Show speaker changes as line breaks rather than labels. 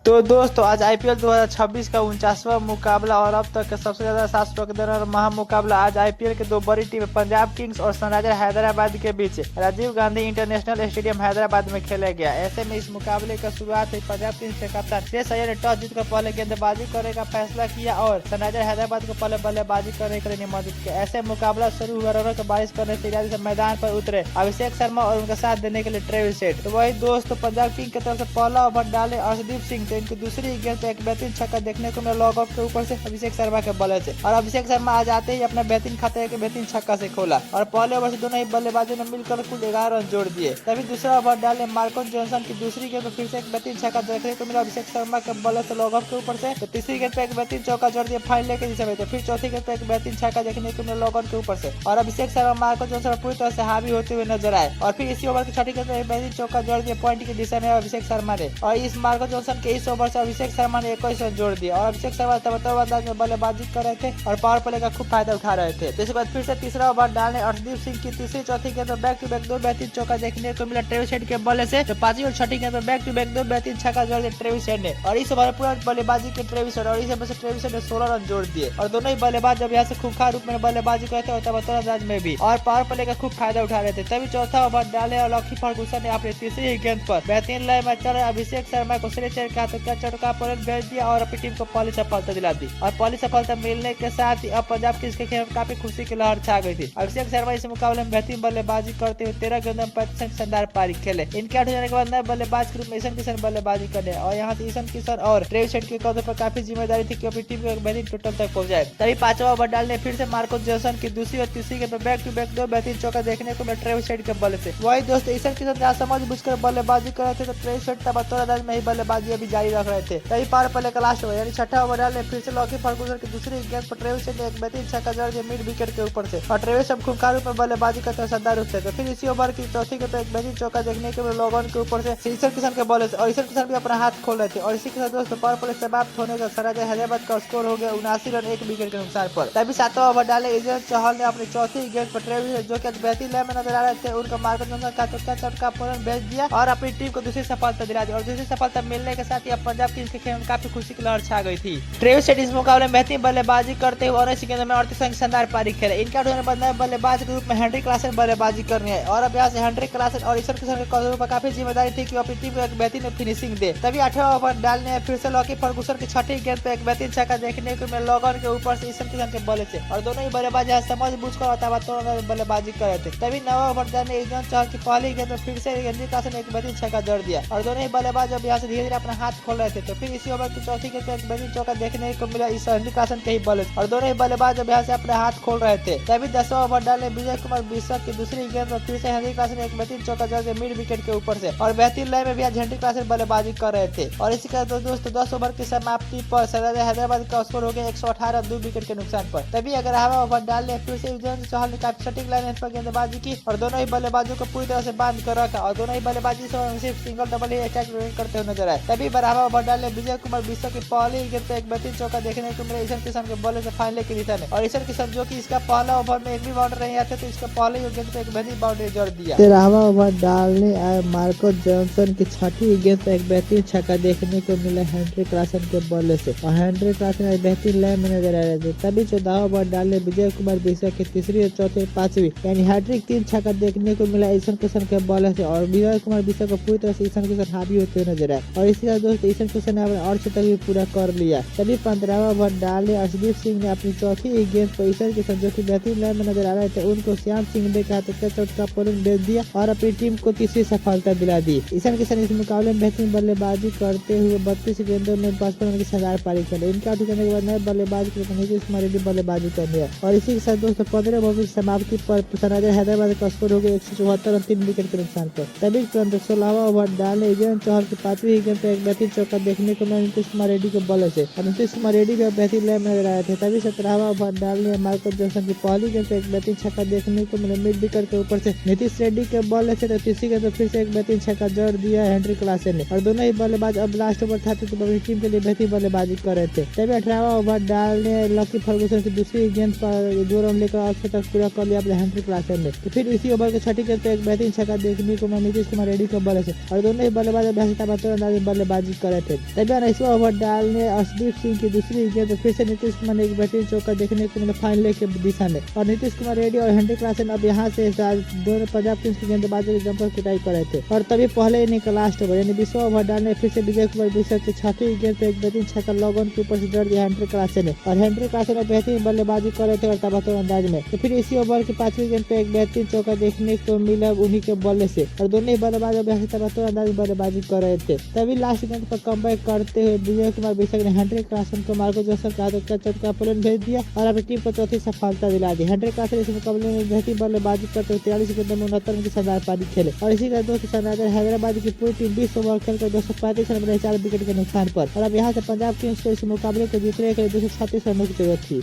तो दोस्तों आज आईपीएल 2026 का 49वां मुकाबला और अब तक का सबसे ज्यादा 700 रन और महामुकाबला आज आईपीएल के दो बड़ी टीम पंजाब किंग्स और सनराइजर हैदराबाद के बीच राजीव गांधी इंटरनेशनल स्टेडियम हैदराबाद में खेला गया। ऐसे में इस मुकाबले का शुरुआत हुई पंजाब किंग्स के कप्तान श्रेयस अय्यर ने टॉस जीतकर पहले गेंदबाजी करने का फैसला किया और सनराइजर हैदराबाद को पहले बल्लेबाजी करने के लिए निमंत्रित किया। ऐसे मुकाबला शुरू हुआ रनों को बारिश करने से इरादे से मैदान पर उतरे अभिषेक शर्मा और उनका साथ देने के लिए ट्रेविस हेड। तो वही दोस्तों पंजाब किंग्स की तरफ से पहला ओवर डाले अर्शदीप सिंह तो इनकी दूसरी गेंद पे एक बेहतरीन छक्का देखने को मिला लॉग ऑफ के ऊपर से अभिषेक शर्मा के बल्ले से और अभिषेक शर्मा आ जाते ही अपना बेहतरीन खाते के बेहतरीन छक्का से खोला और पहले ओवर से दोनों ही बल्लेबाजों ने मिलकर कुल 11 रन जोड़ दिए। तभी दूसरा ओवर डाले मार्कस जॉनसन की दूसरी गेंद पर फिर से एक बेहतरीन छक्का देखने को मिला अभिषेक शर्मा के बल्ले से लॉग ऑफ के ऊपर से। तो तीसरी गेंद पे एक बेहतरीन चौका जोड़ दिया फाइनल के दिशा में। तो फिर चौथी गेंद पे एक बेहतरीन छक्का देखने को मिला लॉग ऑन के ऊपर से और अभिषेक शर्मा मार्कस जॉनसन पर पूरी तरह से हावी होते हुए नजर आए और फिर इसी ओवर की छठी गेंद पे एक बेहतरीन चौका जोड़ दिया पॉइंट की दिशा में अभिषेक शर्मा ने और इस मार्कस जॉनसन के इस ओवर से अभिषेक शर्मा ने 21 रन जोड़ दिया और अभिषेक शर्मा तबतब अंदाज में बल्लेबाजी कर रहे थे और पावर प्ले का खूब फायदा उठा रहे थे। इसके बाद फिर से तीसरा ओवर डालने अर्शदीप सिंह की तीसरी चौथी गेंद पर बैक टू बैक दो बेहतरीन चौका देखने को मिला ट्रेविस हेड के बल्ले से। तो पांचवी और छठी गेंद पर बैक टू बैक दो बेहतरीन छक्का जोड़ दिया ट्रेविस हेड ने और इस ओवर पूरा बल्लेबाजी के ट्रेविस हेड और इस ओवर से ट्रेविस हेड ने 16 रन जोड़ दिए और दोनों ही बल्लेबाज जब यहाँ से खूबखार रूप में बल्लेबाजी करते और तबतब अंदाज में भी और पावर प्ले का खूब फायदा उठा रहे थे। तभी चौथा ओवर डाले और लकी फर्गूसन ने अपनी तीसरी ही गेंद पर बेहतरीन लय में चल अभिषेक शर्मा को सिलेक्टर के हाथों का चौका पर भेज दिया और अपनी टीम को पहली सफलता दिला दी और पहली सफलता मिलने के साथ ही अब पंजाब किंग्स के खिलाफ काफी खुशी की लहर छा गई थी। अभिषेक शर्मा इस मुकाबले में बेहतरीन बल्लेबाजी करते हुए 13 गेंदों में 35 शानदार पारी खेले। इनके आउट होने के बाद नए बल्लेबाज के रूप में ईशान किशन बल्लेबाजी करने और यहाँ से ईशान किशन और ट्रेविस हेड के कंधों पर काफी जिम्मेदारी थी कि अपनी टीम को एक बेहतरीन टोटल तक पहुंचाए। तभी पांचवा ओवर डालने फिर से मार्कस जॉनसन की दूसरी और तीसरी गेंद पर बैक टू बैक दो बेहतरीन चौका देखने को मिला ट्रेविस हेड के बल्ले से। वही दोस्त ईशान किशन जहाँ समझ बुझकर बल्लेबाजी कर रहे थे तो ट्रेविस हेड तबतौर अंदाज में ही बल्लेबाजी अभी जारी रख रहे थे। तभी पावर प्ले का लास्ट ओवर यानी छठा ओवर डालने फिर से लॉकी फर्गूसन की दूसरी गेंद पर ट्रेविस हेड ने एक बेहतरीन छक्का जड़ दिया मिड विकेट के ऊपर से और ट्रेविस अब खूबखार रूप में बल्लेबाजी करते हुए शानदार रूप से। तो फिर इसी ओवर की चौथी गेंद पर एक बेहतरीन चौका देखने को मिला लॉग ऑन के ऊपर से ईशान किशन के बॉल से और ईशान किशन भी अपना हाथ खोल रहे थे और इसी के साथ दोस्तों पावर प्ले समाप्त होने का सनराइजर हैदराबाद का स्कोर हो गया 79 रन 1 विकेट के नुकसान पर। तभी सातवां ओवर डाले ईशान चहल ने अपनी चौथी गेंद पर ट्रेविस जो कि बेहतरीन लय में नजर आ रहे थे उनका मार्कस जॉनसन का चौका चौका पर भेज दिया और अपनी टीम को दूसरी सफलता दिला दी और दूसरी सफलता मिलने के साथ ही अब पंजाब किंग्स के खेल में काफी खुशी की लहर छा गई थी। ट्रेविस हेड इस मुकाबले में बेहतरीन बल्लेबाजी करते हुए 19 गेंदों में 38 रन की शानदार पारी खेले। इनके आउट होने के बाद नए बल्लेबाज के रूप में हेनरी क्लासन बल्लेबाजी करनी है और अब यहाँ से हेनरी क्लासन और ईशान किशन के कंधों पर काफी जिम्मेदारी थी कि अपनी टीम को एक बेहतरीन फिनिशिंग दे। तभी 8वां ओवर डालने फिर से लॉकी फर्गूसन की छठी गेंद पे एक बेहतरीन छक्का देखने को मिला लॉग ऑन के ऊपर से ईशान किशन के बल्ले से और दोनों ही बल्लेबाज समझ बुझकर बल्लेबाजी कर रहे थे। तभी 9वां ओवर डालने ईशान चहल की पहली गेंद पर फिर से हेनरी क्लासन ने एक बेहतरीन छक्का जड़ दिया और दोनों ही बल्लेबाज अब यहाँ से धीरे धीरे अपना हाथ खोल रहे थे। तो फिर इसी ओवर की चौथी गेंद पे एक बेहतरीन चौका देखने को मिला इस हेनरी क्लासन के ही बल्ले और दोनों ही बल्लेबाज अब यहाँ से अपने हाथ खोल रहे थे। तभी 10वां ओवर डाले विजय कुमार बिस्वा की दूसरी गेंद पर फिर से हेनरी क्लासन ने एक बेहतरीन चौका जड़ दिया मिड विकेट के ऊपर से और बेहतरीन लय में भी आज हेनरी क्लासन बल्लेबाजी कर रहे थे और इसी के साथ दोस्तों 10 ओवर की समाप्ति पर सनराइजर हैदराबाद का स्कोर हो गया 118 2 विकेट के नुकसान पर। तभी 11वां ओवर डालने फिर से ईशान चहल ने काफी सटीक लाइन पर गेंदबाजी की और दोनों ही बल्लेबाजों को पूरी तरह से बांध कर रखा और दोनों ही बल्लेबाजी से सिर्फ सिंगल डबल ही अटैक करते हुए नजर आए। तभी 12वां ओवर डालने विजय कुमार बिस्वा की पहली गेंद पे एक बेहतरीन चौका देखने को मिला ईशान किशन के बल्ले से फाइनल की दिशा में और ईशान किशन जो कि इसका पहला ओवर में एक भी बाउंड्री नहीं आते तो इसका पहले ही गेंद पे एक बेहतरीन बाउंड्री जोड़ दिया।
13वां ओवर डालने आए मार्कस जॉनसन की छठी गेंद पर एक बेहतरीन छक्का देखने को मिला हेनरी क्लासन के बल्ले से और हेनरी क्लासन एक बेहतरीन लय में नजर आ रहे थे। तभी 14वां ओवर डालने विजय कुमार बिस्वा की तीसरी और चौथी और पांचवी यानी हैट्रिक 3 छक्का देखने को मिला ईशान किशन के बल्ले से और विजय कुमार बिस्वा को पूरी तरह से ईशान किशन हावी होते हुए नजर आए और इसी तरह दोस्तों ईशान किशन ने अपने और शतक भी पूरा कर लिया। तभी 15वां ओवर डाले अर्शदीप सिंह ने अपनी चौथी गेंद पर ईशान किशन जो कि बेहतरीन लय में नजर आ रहे थे उनको श्याम सिंह के हाथों का चौका पर भेज दिया और अपनी टीम को तीसरी सफलता दिला दी। ईशान किशन इस मुकाबले में बेहतरीन बल्लेबाजी करते हुए 32 गेंदों में 55 रन की शानदार पारी खेले। इनके आउट होने के बाद नए बल्लेबाज के रूप में नीतीश कुमार रेड्डी बल्लेबाजी करनी है और इसी के साथ दोस्तों 15 ओवर की समाप्ति पर सनराइजर हैदराबाद का स्कोर हो गया 174 रन 3 विकेट के नुकसान पर। तभी तुरंत 16वां ओवर डाले ईशान चहल की पांचवी गेंद पर एक बेहतरीन चौका देखने को मिला नीतीश कुमार रेड्डी के बल्ले से और नीतीश कुमार रेड्डी भी बेहतरीन लय में नजर आए थे। तभी 17वां ओवर डालने मार्कस जॉनसन की पहली गेंद पर एक बेहतरीन छक्का देखने को मिला मिड विकेट के ऊपर से नीतीश रेड्डी के बल्ले से। तो तीसरी गेंद पर फिर से एक बेहतरीन छक्का जड़ दिया हेनरी क्लासन ने और दोनों ही बल्लेबाज अब लास्ट ओवर था तो अपनी टीम के लिए बेहतरीन बल्लेबाजी कर रहे थे। तभी 18वां ओवर डालने लकी फर्गूसन की दूसरी गेंद पर 2 रन लेकर औसत तक पूरा कर लिया अपने हेनरी क्लासन ने। तो फिर इसी ओवर के छठी गेंद पे एक बेहतरीन छक्का देखने को मिला नीतीश कुमार रेड्डी के बल्ले से और दोनों ही बल्लेबाज अंदाज में बल्लेबाजी बल्लेबाजी कर रहे थे। तभी इस ओवर डालने अर्शदीप सिंह की दूसरी गेंद तो फिर से नीतीश कुमार ने एक बेहतरीन चौका देखने को मिला फाइनल के दिशा में, और नीतीश कुमार रेड्डी और हेनरी क्लासन अब यहाँ से दोनों पंजाब किंग्स की गेंदबाजों की जमकर कुटाई कर रहे थे। और तभी पहले इनिंग का लास्ट ओवर यानी 20वां ओवर डालने फिर से विजय कुमार बिस्तर की छठी गेंद पे एक बेहतरीन छक्का लॉग ऑन के ऊपर से जड़ दिया हेनरी क्लासन ने, और हेनरी क्लासन ने बेहतरीन बल्लेबाजी कर रहे थे और ताबड़तोड़ अंदाज में। तो फिर इसी ओवर की 5वीं गेंद पे एक बेहतरीन चौका देखने को मिला उन्हीं के बल्ले से, और दोनों ही बल्लेबाज अब यहाँ ताबड़तोड़ अंदाज में बल्लेबाजी कर रहे थे। तभी लास्ट गेंद पर कमबैक करते हुए विजय कुमार बिस्तर ने हेनरी क्लासन को मार्को जॉनसन का चौका पुलन भेज दिया और अपनी टीम को चौथी सफलता दिला दी। हेनरी क्लासन इस मुकाबले में बेहतरीन बल्लेबाजी करते हुए 43 गेंदों में 69 रन की शानदार पारी खेले, और इसी का दोस्त सनराइजर हैदराबाद की पूरी टीम 20 ओवर खेलकर 235 रन बनाए 4 विकेट के नुकसान पर, और अब यहाँ से पंजाब किंग्स को इस मुकाबले को जीतने के लिए 236 रनों की जरूरत थी।